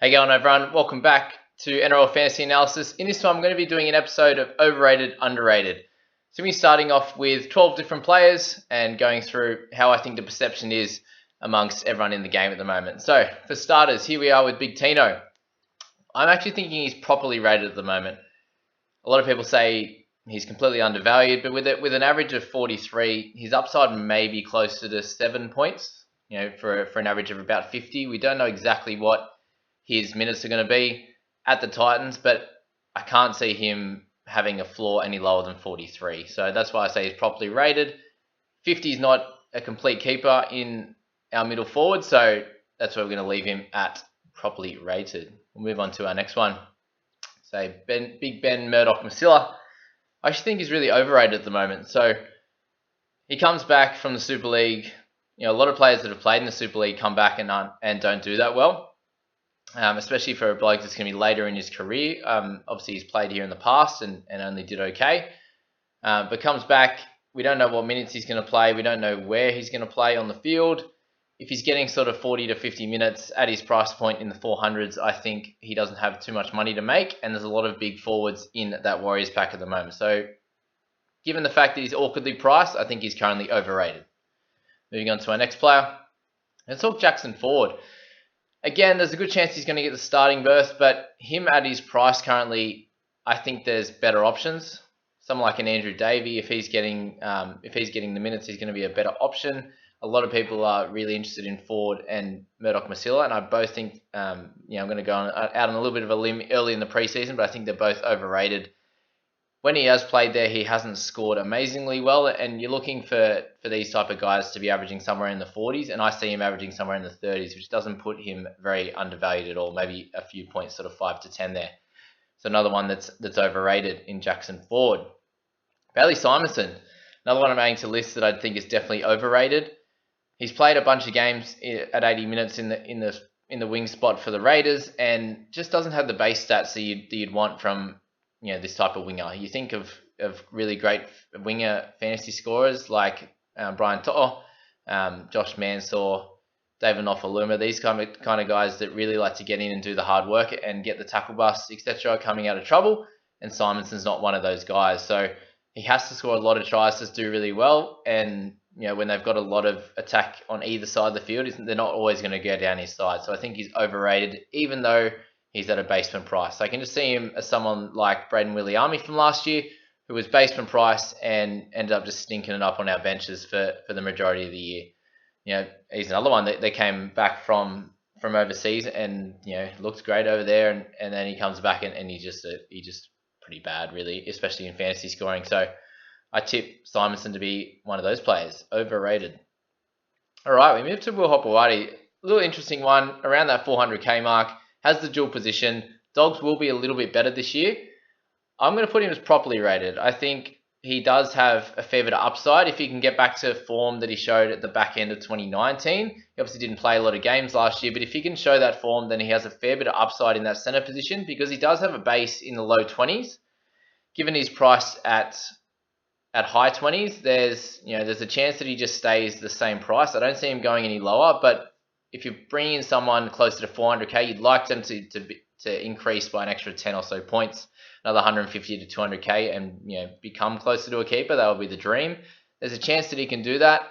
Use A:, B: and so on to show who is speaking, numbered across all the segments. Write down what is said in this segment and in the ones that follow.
A: Hey going everyone, welcome back to NRL Fantasy Analysis. In this one I'm going to be doing an episode of Overrated, Underrated. So we're starting off with 12 different players and going through how I think the perception is amongst everyone in the game at the moment. So for starters, here we are with Big Tino. I'm actually thinking he's properly rated at the moment. A lot of people say he's completely undervalued, but with an average of 43, his upside may be closer to 7 points, for an average of about 50. We don't know exactly what his minutes are going to be at the Titans, but I can't see him having a floor any lower than 43. So that's why I say he's properly rated. 50 is not a complete keeper in our middle forward, so that's why we're going to leave him at properly rated. We'll move on to our next one. Say Big Ben Murdoch-Masila. I actually think he's really overrated at the moment. So he comes back from the Super League. A lot of players that have played in the Super League come back and don't do that well. Especially for a bloke that's going to be later in his career. Obviously, he's played here in the past and only did okay. But comes back, we don't know what minutes he's going to play. We don't know where he's going to play on the field. If he's getting sort of 40 to 50 minutes at his price point in the 400s, I think he doesn't have too much money to make. And there's a lot of big forwards in that Warriors pack at the moment. So given the fact that he's awkwardly priced, I think he's currently overrated. Moving on to our next player. Let's talk Jackson Ford. Again, there's a good chance he's going to get the starting berth, but him at his price currently, I think there's better options. Someone like an Andrew Davey, if he's getting the minutes, he's going to be a better option. A lot of people are really interested in Ford and Murdoch-Masila, and I both think, I'm going to go out on a little bit of a limb early in the preseason, but I think they're both overrated. When he has played there, he hasn't scored amazingly well, and you're looking for these type of guys to be averaging somewhere in the 40s, and I see him averaging somewhere in the 30s, which doesn't put him very undervalued at all, maybe a few points, sort of 5 to 10 there. So another one that's overrated in Jackson Ford. Bailey Simonson, another one I'm adding to the list that I think is definitely overrated. He's played a bunch of games at 80 minutes in the wing spot for the Raiders, and just doesn't have the base stats that you'd want from this type of winger. You think of really great winger fantasy scorers like Brian To'o, Josh Mansour, David Nofaluma, these kind of guys that really like to get in and do the hard work and get the tackle busts, etc., coming out of trouble. And Simonson's not one of those guys. So he has to score a lot of tries to do really well. And when they've got a lot of attack on either side of the field, they're not always going to go down his side. So I think he's overrated, even though he's at a basement price. So I can just see him as someone like Braden Williami from last year, who was basement price and ended up just stinking it up on our benches for the majority of the year. He's another one that came back from overseas and looked great over there, and then he comes back and he's just pretty bad, really, especially in fantasy scoring. So I tip Simonson to be one of those players, overrated. All right, we move to Will Hopoate. A little interesting one around that 400k mark. Has the dual position. Dogs will be a little bit better this year. I'm going to put him as properly rated. I think he does have a fair bit of upside if he can get back to form that he showed at the back end of 2019. He obviously didn't play a lot of games last year, but if he can show that form, then he has a fair bit of upside in that center position because he does have a base in the low 20s. Given his price at high 20s, there's a chance that he just stays the same price. I don't see him going any lower, but if you're bringing in someone closer to 400k, you'd like them to increase by an extra 10 or so points, another 150 to 200k, and become closer to a keeper. That would be the dream. There's a chance that he can do that.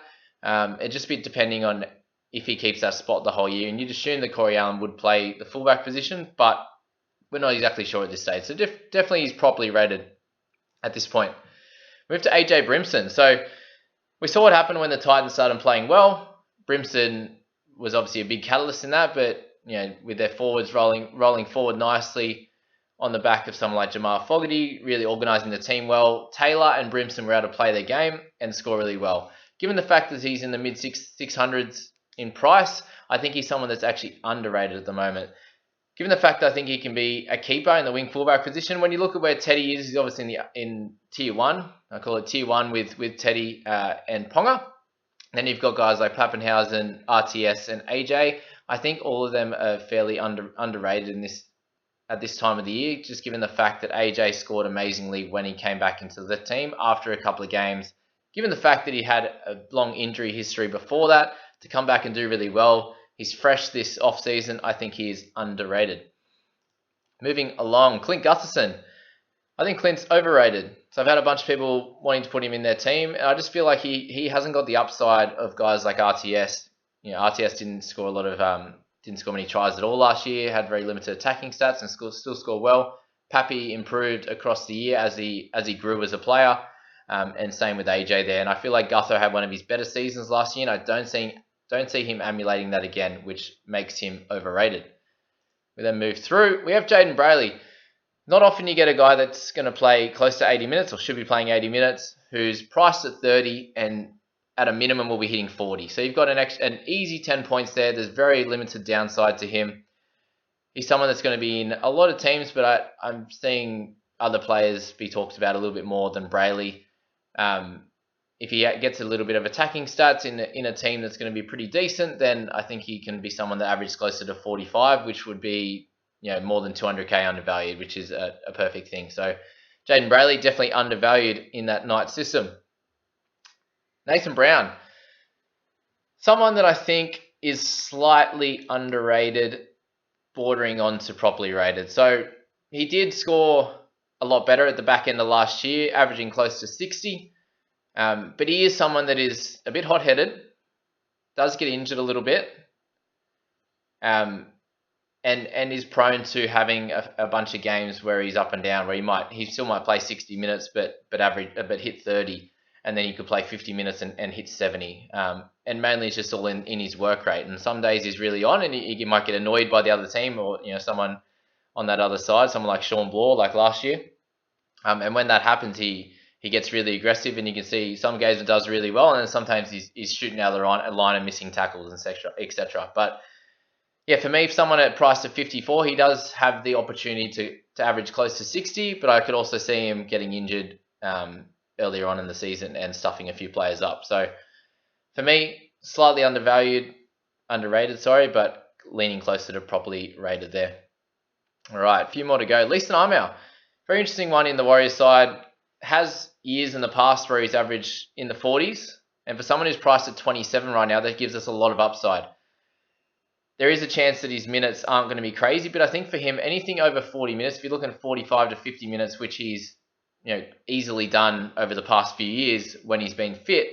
A: It'd just be depending on if he keeps that spot the whole year. And you'd assume that Corey Allen would play the fullback position, but we're not exactly sure at this stage. So definitely he's properly rated at this point. Move to AJ Brimson. So we saw what happened when the Titans started playing well. Brimson was obviously a big catalyst in that, but with their forwards rolling forward nicely on the back of someone like Jamal Fogarty, really organising the team well, Taylor and Brimson were able to play their game and score really well. Given the fact that he's in the mid 600s in price, I think he's someone that's actually underrated at the moment. Given the fact that I think he can be a keeper in the wing fullback position, when you look at where Teddy is, he's obviously in tier 1. I call it tier 1 with Teddy and Ponga. Then you've got guys like Pappenhausen, RTS, and AJ. I think all of them are fairly underrated at this time of the year, just given the fact that AJ scored amazingly when he came back into the team after a couple of games. Given the fact that he had a long injury history before that, to come back and do really well, He's fresh this off-season. I think he is underrated. Moving along, Clint Gutherson. I think Clint's overrated. So I've had a bunch of people wanting to put him in their team, and I just feel like he hasn't got the upside of guys like RTS. RTS didn't score many tries at all last year, had very limited attacking stats, and still scored well. Pappy improved across the year as he grew as a player, and same with AJ there. And I feel like Gutho had one of his better seasons last year, and I don't see him emulating that again, which makes him overrated. We then move through. We have Jayden Brailey. Not often you get a guy that's going to play close to 80 minutes or should be playing 80 minutes, who's priced at 30 and at a minimum will be hitting 40. So you've got an easy 10 points there. There's very limited downside to him. He's someone that's going to be in a lot of teams, but I'm seeing other players be talked about a little bit more than Brailey. If he gets a little bit of attacking stats in a team that's going to be pretty decent, then I think he can be someone that averages closer to 45, which would be more than 200k undervalued, which is a perfect thing. So Jayden Brailey definitely undervalued in that Knight system. Nathan Brown, someone that I think is slightly underrated, bordering on to properly rated. So he did score a lot better at the back end of last year, averaging close to 60. But he is someone that is a bit hot-headed, does get injured a little bit, and is prone to having a bunch of games where he's up and down, where he still might play 60 minutes, but hit 30, and then he could play 50 minutes and hit 70. And mainly it's just all in his work rate. And some days he's really on, and he might get annoyed by the other team or someone on that other side, someone like Sean Bloor, like last year. And when that happens, he gets really aggressive, and you can see some games it does really well, and then sometimes he's shooting out of the line and missing tackles, etc. But yeah, for me, if someone at price of 54, he does have the opportunity to average close to 60, but I could also see him getting injured earlier on in the season and stuffing a few players up. So for me, slightly underrated, but leaning closer to properly rated there. All right, a few more to go. Leeson Imau, very interesting one in the Warriors side. Has years in the past where he's averaged in the 40s, and for someone who's priced at 27 right now, that gives us a lot of upside. There is a chance that his minutes aren't going to be crazy, but I think for him, anything over 40 minutes, if you're looking at 45 to 50 minutes, which he's easily done over the past few years when he's been fit,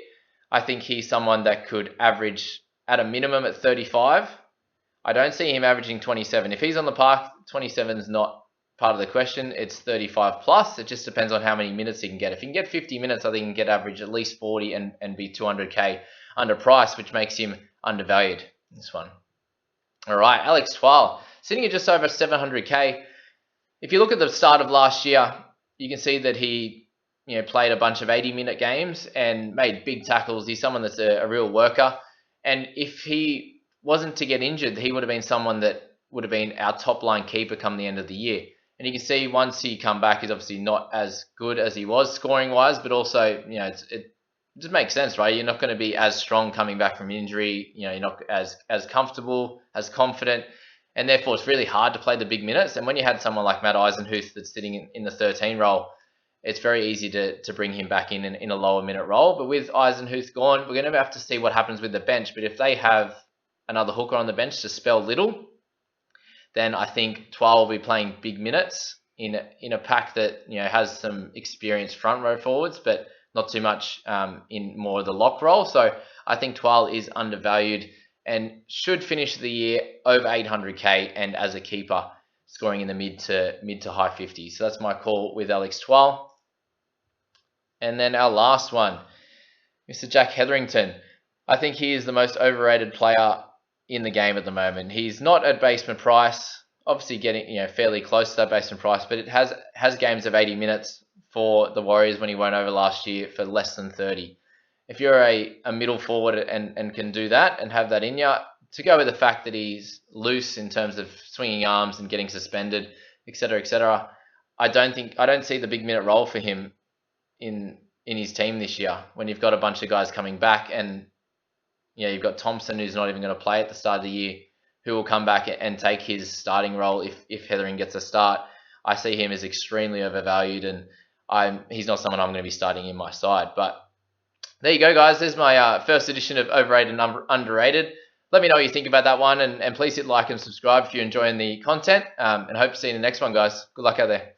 A: I think he's someone that could average at a minimum at 35. I don't see him averaging 27. If he's on the park, 27 is not part of the question. It's 35 plus. It just depends on how many minutes he can get. If he can get 50 minutes, I think he can get average at least 40 and be 200k underpriced, which makes him undervalued in this one. All right, Alex Twal, sitting at just over 700k. If you look at the start of last year, you can see that he played a bunch of 80-minute games and made big tackles. He's someone that's a real worker. And if he wasn't to get injured, he would have been someone that would have been our top-line keeper come the end of the year. And you can see once he come back, he's obviously not as good as he was scoring-wise, but also, it just makes sense, right? You're not going to be as strong coming back from injury. You're not as comfortable, as confident, and therefore it's really hard to play the big minutes. And when you had someone like Matt Eisenhuth that's sitting in the 13 role, it's very easy to bring him back in a lower minute role. But with Eisenhuth gone, we're going to have to see what happens with the bench. But if they have another hooker on the bench to spell little, then I think Twal will be playing big minutes in a pack that has some experienced front row forwards, but not too much in more of the lock role. So I think Twal is undervalued and should finish the year over 800k and as a keeper, scoring in the mid to high 50s. So that's my call with Alex Twal. And then our last one, Mr. Jack Hetherington. I think he is the most overrated player in the game at the moment. He's not at basement price, obviously getting fairly close to that basement price, but it has games of 80 minutes for the Warriors when he went over last year for less than 30. If you're a middle forward and can do that and have that in you, to go with the fact that he's loose in terms of swinging arms and getting suspended, etc., I don't see the big minute role for him in his team this year when you've got a bunch of guys coming back and you've got Thompson who's not even going to play at the start of the year, who will come back and take his starting role if Hetherington gets a start. I see him as extremely overvalued, and he's not someone I'm going to be starting in my side. But there you go, guys. There's my first edition of Overrated and Underrated. let me know what you think about that one, and please hit like and subscribe if you're enjoying the content. And hope to see you in the next one, guys. Good luck out there.